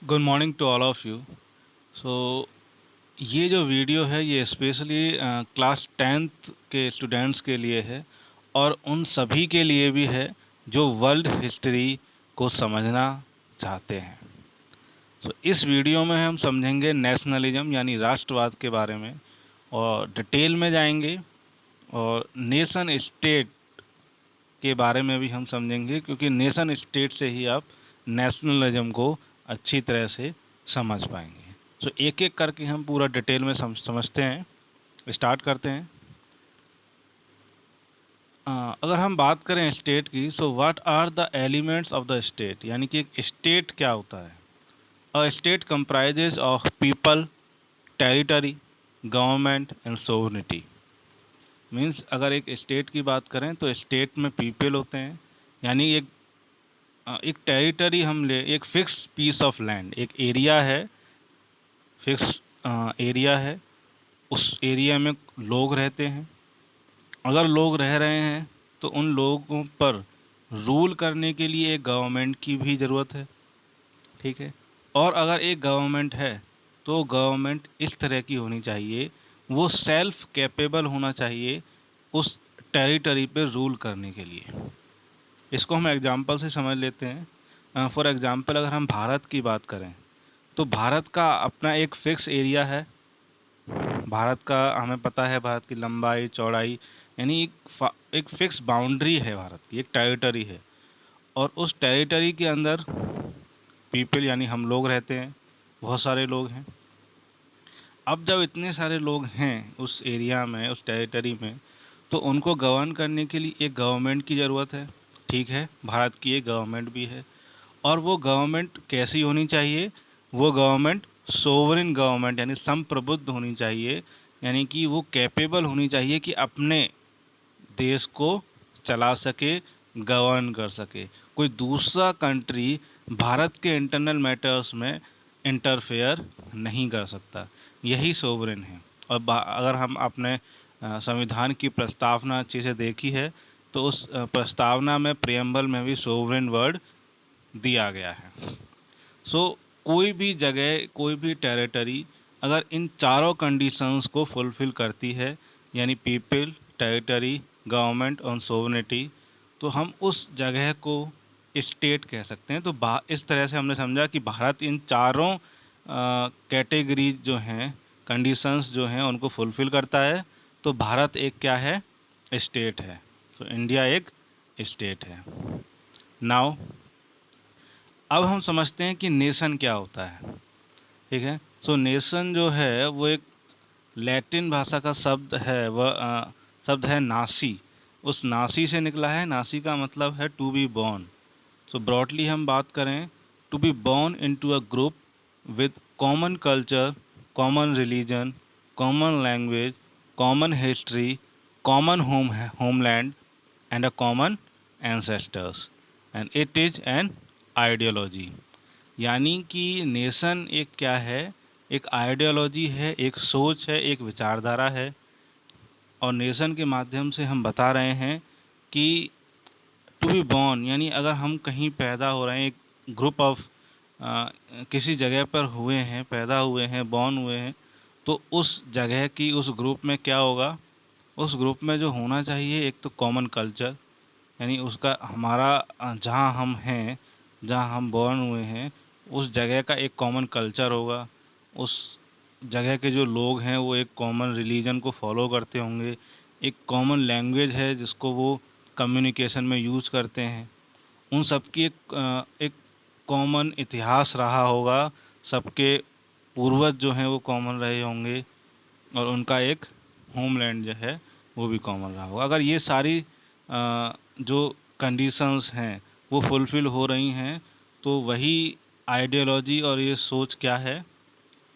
Good morning to all of you. So ये जो video है ये स्पेशली क्लास 10th के स्टूडेंट्स के लिए है और उन सभी के लिए भी है जो वर्ल्ड हिस्ट्री को समझना चाहते हैं। तो इस वीडियो में हम समझेंगे नेशनलिज्म यानी राष्ट्रवाद के बारे में और डिटेल में जाएंगे और नेशन स्टेट के बारे में भी हम समझेंगे, क्योंकि नेशन स्टेट से ही आप नेशनलिज्म को अच्छी तरह से समझ पाएंगे। सो एक एक करके हम पूरा डिटेल में समझते हैं। स्टार्ट करते हैं। अगर हम बात करें स्टेट की, so what are the elements of the state, यानी कि एक स्टेट क्या होता है। A state comprises of people, territory, government and sovereignty. Means अगर एक स्टेट की बात करें तो स्टेट में पीपल होते हैं, यानी एक टेरिटरी हम ले, एक फिक्स पीस ऑफ लैंड, एक एरिया है, फिक्स एरिया है, उस एरिया में लोग रहते हैं। अगर लोग रह रहे हैं तो उन लोगों पर रूल करने के लिए एक गवर्नमेंट की भी ज़रूरत है, ठीक है। और अगर एक गवर्नमेंट है तो गवर्नमेंट इस तरह की होनी चाहिए, वो सेल्फ कैपेबल होना चाहिए उस टेरिटरी पे रूल करने के लिए। इसको हम एग्जांपल से समझ लेते हैं। फॉर एग्जांपल अगर हम भारत की बात करें तो भारत का अपना एक फ़िक्स एरिया है। भारत का हमें पता है, भारत की लंबाई चौड़ाई, यानी एक फ़िक्स बाउंड्री है भारत की, एक टेरिटरी है। और उस टेरिटरी के अंदर पीपल यानी हम लोग रहते हैं, बहुत सारे लोग हैं। अब जब इतने सारे लोग हैं उस एरिया में, उस टेरिटरी में, तो उनको गवर्न करने के लिए एक गवर्नमेंट की ज़रूरत है, ठीक है। भारत की एक गवर्नमेंट भी है। और वो गवर्नमेंट कैसी होनी चाहिए? वो गवर्नमेंट सोवरेन गवर्नमेंट यानी संप्रभुत्व होनी चाहिए, यानी कि वो कैपेबल होनी चाहिए कि अपने देश को चला सके, गवर्न कर सके। कोई दूसरा कंट्री भारत के इंटरनल मैटर्स में इंटरफेयर नहीं कर सकता। यही सोवरेन है। और अगर हम अपने संविधान की प्रस्तावना अच्छे से देखी है तो उस प्रस्तावना में प्रियम्बल में भी सोवरेन वर्ड दिया गया है। सो कोई भी जगह, कोई भी टेरिटरी अगर इन चारों कंडीशंस को फुलफ़िल करती है, यानी पीपल, टेरिटरी, गवर्नमेंट और सोवरेनिटी, तो हम उस जगह को स्टेट कह सकते हैं। तो इस तरह से हमने समझा कि भारत इन चारों कैटेगरीज जो हैं, कंडीशंस जो हैं, उनको फुलफ़िल करता है। तो भारत एक क्या है? स्टेट है। तो इंडिया एक स्टेट है। नाउ अब हम समझते हैं कि नेशन क्या होता है, ठीक है। सो नेशन जो है वो एक लैटिन भाषा का शब्द है, वह शब्द है नासी। उस नासी से निकला है। नासी का मतलब है to be born. So broadly हम बात करें, to be born into a group with common culture, common religion, common language, common history, common homeland and a common ancestors, and it is an ideology. यानी कि nation एक क्या है? एक ideology है, एक सोच है, एक विचारधारा है। और नेशन के माध्यम से हम बता रहे हैं कि टू बी बॉर्न यानी अगर हम कहीं पैदा हो रहे हैं, एक ग्रुप ऑफ किसी जगह पर हुए हैं, पैदा हुए हैं, बॉर्न हुए हैं, तो उस जगह की, उस ग्रुप में क्या होगा? उस ग्रुप में जो होना चाहिए, एक तो कॉमन कल्चर, यानी उसका हमारा जहाँ हम हैं, जहाँ हम बॉर्न हुए हैं, उस जगह का एक कॉमन कल्चर होगा। उस जगह के जो लोग हैं वो एक कॉमन रिलीजन को फॉलो करते होंगे। एक कॉमन लैंग्वेज है जिसको वो कम्युनिकेशन में यूज़ करते हैं। उन सब की एक कॉमन इतिहास रहा होगा। सबके पूर्वज जो हैं वो कॉमन रहे होंगे और उनका एक होमलैंड जो है वो भी कॉमन रहा होगा। अगर ये सारी जो कंडीशंस हैं वो फुलफ़िल हो रही हैं तो वही आइडियोलॉजी और ये सोच क्या है?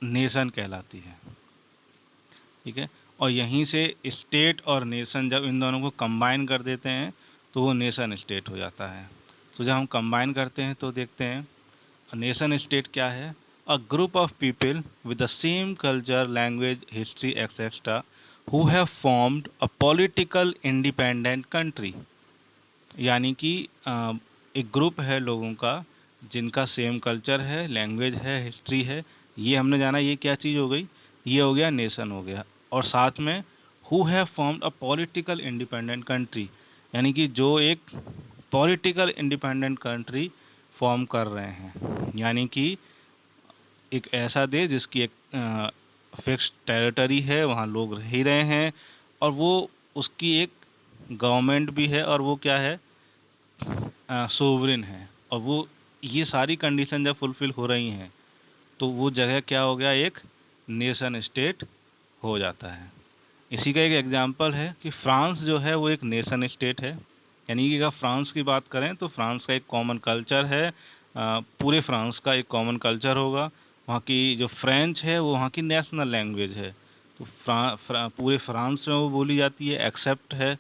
नेशन कहलाती है, ठीक है। और यहीं से स्टेट और नेशन जब इन दोनों को कंबाइन कर देते हैं तो वो नेशन स्टेट हो जाता है। तो जब हम कंबाइन करते हैं तो देखते हैं नेशन स्टेट क्या है? A group of people with the same culture, language, history etcetera who have formed a political independent country. यानी कि एक ग्रुप है लोगों का जिनका सेम कल्चर है, लैंग्वेज है, हिस्ट्री है। ये हमने जाना, ये क्या चीज़ हो गई, ये हो गया नेशन हो गया। और साथ में who have formed a political independent country, यानी कि जो एक पॉलिटिकल इंडिपेंडेंट कंट्री फॉर्म कर रहे हैं, यानी कि एक ऐसा देश जिसकी एक फिक्स टेरिटरी है, वहाँ लोग रह ही रहे हैं, और वो उसकी एक गवर्नमेंट भी है, और वो क्या है, सोवरेन है। और वो ये सारी कंडीशन जब फुलफ़िल हो रही हैं, तो वो जगह क्या हो गया, एक नेशन स्टेट हो जाता है। इसी का एक एग्जांपल है कि फ्रांस जो है वो एक नेशन स्टेट है। यानी कि अगर फ्रांस की बात करें तो फ्रांस का एक कॉमन कल्चर है, पूरे फ्रांस का एक कॉमन कल्चर होगा। वहाँ की जो फ्रेंच है वो वहाँ की नेशनल लैंग्वेज है। तो पूरे फ्रांस में वो बोली जाती है, एक्सेप्ट है,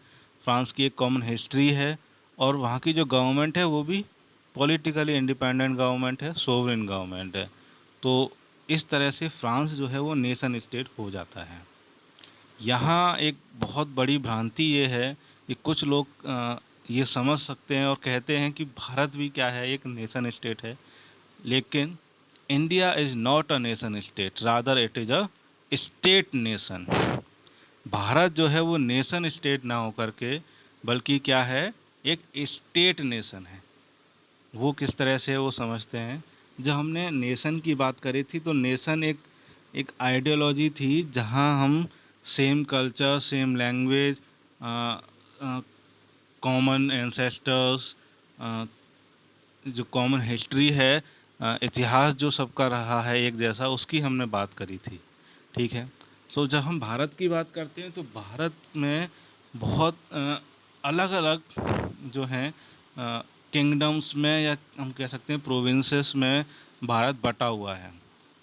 फ्रांस की एक कॉमन हिस्ट्री है, और वहाँ की जो गवर्नमेंट है वो भी पॉलिटिकली इंडिपेंडेंट गवर्नमेंट है, सोवरेन गवर्नमेंट है। तो इस तरह से फ्रांस जो है वो नेशन स्टेट हो जाता है। यहाँ एक बहुत बड़ी भ्रांति ये है कि कुछ लोग ये समझ सकते हैं और कहते हैं कि भारत भी क्या है, एक नेशन स्टेट है। लेकिन India is not a nation state, rather it is a state nation. Bharat जो है वो नेशन स्टेट ना होकर के बल्कि क्या है, एक स्टेट नेशन है। वो किस तरह से वो समझते हैं, जब हमने नेशन की बात करी थी तो नेशन एक एक आइडियोलॉजी थी जहां हम same culture, same language, common ancestors, जो कॉमन हिस्ट्री है, इतिहास जो सबका रहा है एक जैसा, उसकी हमने बात करी थी। ठीक है। तो जब हम भारत की बात करते हैं तो भारत में बहुत अलग अलग जो हैं किंगडम्स में, या हम कह सकते हैं प्रोविंसेस में भारत बटा हुआ है।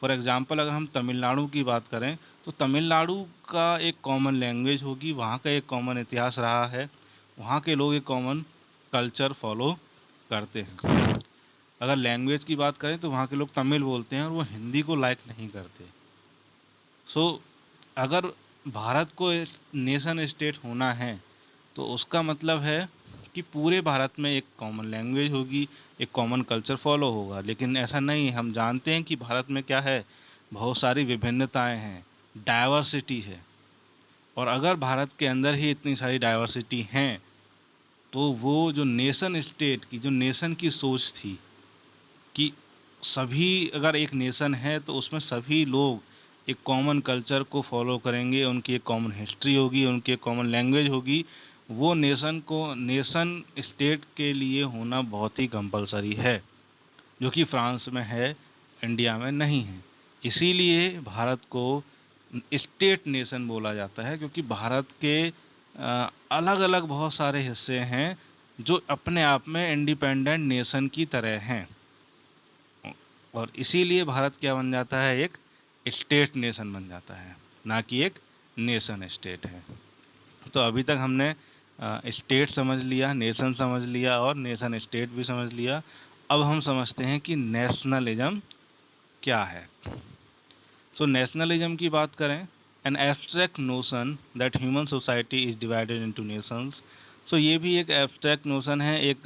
फॉर एग्ज़ाम्पल अगर हम तमिलनाडु की बात करें तो तमिलनाडु का एक कॉमन लैंग्वेज होगी, वहाँ का एक कॉमन इतिहास रहा है, वहाँ के लोग एक कॉमन कल्चर फॉलो करते हैं। अगर लैंग्वेज की बात करें तो वहाँ के लोग तमिल बोलते हैं और वो हिंदी को लाइक नहीं करते। सो अगर भारत को नेशन स्टेट होना है तो उसका मतलब है कि पूरे भारत में एक कॉमन लैंग्वेज होगी, एक कॉमन कल्चर फॉलो होगा। लेकिन ऐसा नहीं, हम जानते हैं कि भारत में क्या है, बहुत सारी विभिन्नताएं हैं, डाइवर्सिटी है। और अगर भारत के अंदर ही इतनी सारी डाइवर्सिटी हैं तो वो जो नेशन स्टेट की, जो नेशन की सोच थी कि सभी अगर एक नेशन है तो उसमें सभी लोग एक कॉमन कल्चर को फॉलो करेंगे, उनकी एक कॉमन हिस्ट्री होगी, उनकी एक कॉमन लैंग्वेज होगी, वो नेशन स्टेट के लिए होना बहुत ही कंपलसरी है, जो कि फ्रांस में है, इंडिया में नहीं है। इसीलिए भारत को स्टेट नेशन बोला जाता है, क्योंकि भारत के अलग अलग बहुत सारे हिस्से हैं जो अपने आप में इंडिपेंडेंट नेशन की तरह हैं, और इसीलिए भारत क्या बन जाता है, एक स्टेट नेशन बन जाता है, ना कि एक नेशन स्टेट है। तो अभी तक हमने स्टेट समझ लिया, नेशन समझ लिया और नेशन स्टेट भी समझ लिया। अब हम समझते हैं कि नेशनलिज्म क्या है। सो नेशनलिज्म की बात करें, an abstract notion that human society is divided into nations. So ये भी एक एब्स्ट्रैक्ट नोशन है, एक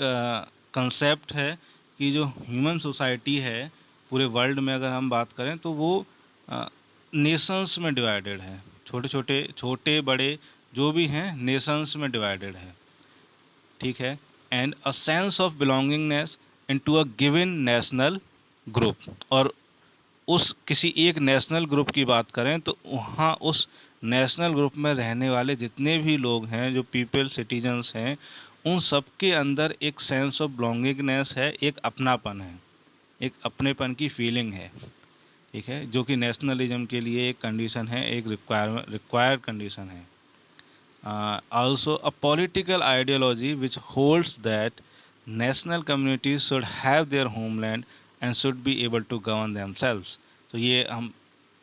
कंसेप्ट है कि जो ह्यूमन सोसाइटी है पूरे वर्ल्ड में अगर हम बात करें तो वो नेशंस में डिवाइडेड है, छोटे छोटे छोटे बड़े जो भी हैं नेशंस में डिवाइडेड है। ठीक है। And a sense of belongingness into a given national group. और उस किसी एक नेशनल ग्रुप की बात करें तो वहाँ उस नेशनल ग्रुप में रहने वाले जितने भी लोग हैं, जो पीपल सिटीजन्स हैं, उन सब के अंदर एक सेंस ऑफ बिलोंगिंगनेस है, एक अपनापन है, एक अपनेपन की फीलिंग है। ठीक है, जो कि नेशनलिज्म के लिए एक कंडीशन है, एक रिक्वायर्ड कंडीशन है। Also a political ideology which holds that national communities should have their homeland and should be able to govern themselves. तो ये हम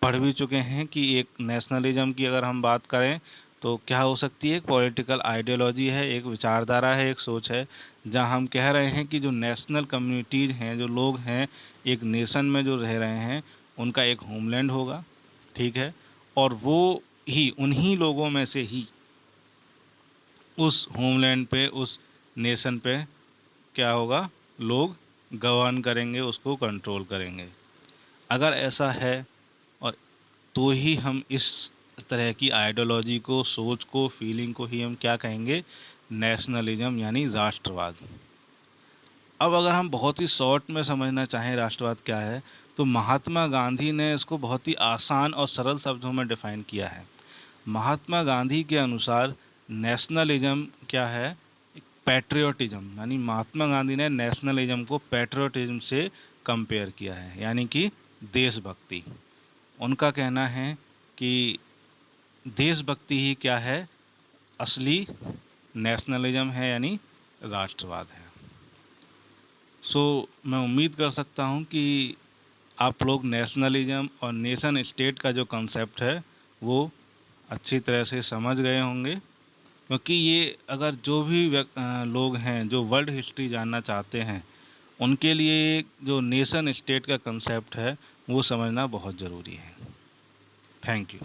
पढ़ भी चुके हैं कि एक नेशनलिज्म की अगर हम बात करें तो क्या हो सकती है, एक पॉलिटिकल आइडियोलॉजी है, एक विचारधारा है, एक सोच है, जहां हम कह रहे हैं कि जो नेशनल कम्युनिटीज़ हैं, जो लोग हैं एक नेशन में जो रह रहे हैं, उनका एक होमलैंड होगा। ठीक है। और वो ही उन्हीं लोगों में से ही उस होमलैंड पे, उस नेशन पे क्या होगा, लोग गवर्न करेंगे, उसको कंट्रोल करेंगे। अगर ऐसा है और तो ही हम इस तरह की आइडियोलॉजी को, सोच को, फीलिंग को ही हम क्या कहेंगे, नेशनलिज्म यानी राष्ट्रवाद। अब अगर हम बहुत ही शॉर्ट में समझना चाहें राष्ट्रवाद क्या है, तो महात्मा गांधी ने इसको बहुत ही आसान और सरल शब्दों में डिफाइन किया है। महात्मा गांधी के अनुसार नेशनलिज्म क्या है, पैट्रियोटिज्म, यानी महात्मा गांधी ने नेशनलिज्म को पैट्रियोटिज्म से कंपेयर किया है, यानी कि देशभक्ति। उनका कहना है कि देशभक्ति ही क्या है, असली नेशनलिज्म है, यानी राष्ट्रवाद है। सो मैं उम्मीद कर सकता हूँ कि आप लोग नेशनलिज्म और नेशन स्टेट का जो कंसेप्ट है वो अच्छी तरह से समझ गए होंगे, क्योंकि ये अगर जो भी लोग हैं जो वर्ल्ड हिस्ट्री जानना चाहते हैं, उनके लिए जो नेशन स्टेट का कंसेप्ट है वो समझना बहुत ज़रूरी है। Thank you.